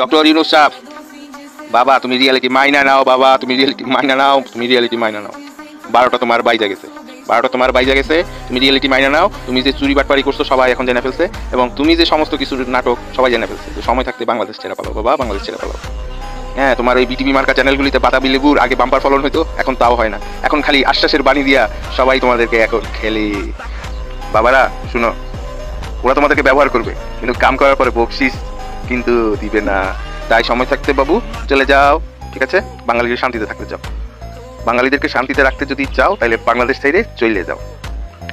Doctor Yunus সাহেব, বাবা তুমি রিয়েলিটি মাইনা নাও, বাবা তুমি রিয়েলিটি মাইনা নাও, তুমি রিয়েলিটি মাইনা নাও। 12টা তোমার বাইজা গেছে, 12টা তোমার বাইজা গেছে। তুমি রিয়েলিটি মাইনা নাও। তুমি যে চুরি বাটপারি করছো সবাই এখন জেনে ফেলছে, এবং তুমি যে সমস্ত কিছু নাটক সবাই জেনে ফেলছে। তো সময় থাকতে বাংলাদেশ ছেড়ে পালো বাবা, বাংলাদেশ ছেড়ে পালো। হ্যাঁ, তোমার এই বিটিভি মার্কা চ্যানেলগুলিতে বাতাবি লেবুর আগে বাম্পার ফলন হইতো, এখন তাও হয় না। এখন খালি আশ্বাসের বাণী দিয়া সবাই তোমাদেরকে এখন খেলে। বাবারা শুনো, ওরা তোমাদেরকে ব্যবহার করবে, কিন্তু কাম করার পরে বকশিস কিন্তু দিবে না। তাই সময় থাকতে বাবু চলে যাও, ঠিক আছে? বাঙালিদের শান্তিতে থাকতে চাও, বাঙালিদেরকে শান্তিতে রাখতে যদি চাও, তাহলে বাংলাদেশ ছেড়ে চলে যাও।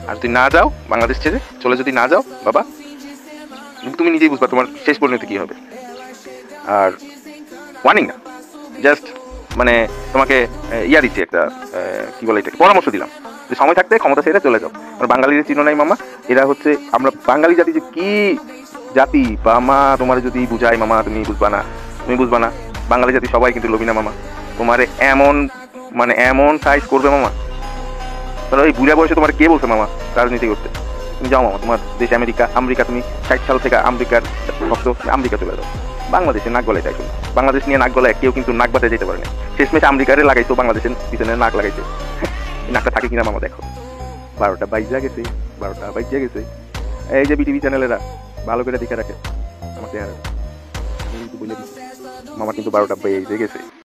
আর যদি না যাও, বাংলাদেশ ছেড়ে চলে যদি না যাও বাবা, তুমি নিজেই বুঝবা তোমার শেষ পরিণতি কি হবে। আর ওয়ার্নিং না, জাস্ট মানে তোমাকে ইয়া দিচ্ছি একটা, কি বলে এটাকে, পরামর্শ দিলাম যে সময় থাকতে ক্ষমতা ছেড়ে চলে যাও। আর বাঙালির চিনো নাই মামা, এরা হচ্ছে আমরা বাঙালি জাতি যে কি জাতি, বা মা তোমার যদি বুঝাই মামা তুমি বুঝবা না, তুমি বুঝবা না। বাঙালি জাতি সবাই কিন্তু লোভী না মামা, তোমারে এমন মানে এমন সাইজ করবে মামা। তাহলে ওই বুড়া বয়সে তোমার কে বলছে মামা রাজনীতি করতে? তুমি যাও মামা, তোমার দেশ আমেরিকা, আমেরিকা তুমি 60 সাল থেকে আমেরিকার ভক্ত, আমেরিকা চলে যাও। বাংলাদেশে নাক গলায় তাই শুনো, বাংলাদেশ নিয়ে নাক গলায় কেউ কিন্তু নাক বাতে যেতে পারেনি। শেষমেশ আমেরিকারে লাগাইছো, বাংলাদেশের পিছনে নাক লাগাইছে। নাকটা থাকে কিনা মামা দেখো। 12টা বাইজা গেছে, 12টা বাইজা গেছে। এই যে বিটিভি চ্যানেলেরা ভালো করে দেখে রাখে আমার চেহারা, আমি কিন্তু বলে দিচ্ছি মামা কিন্তু 12টা বেজে গেছে।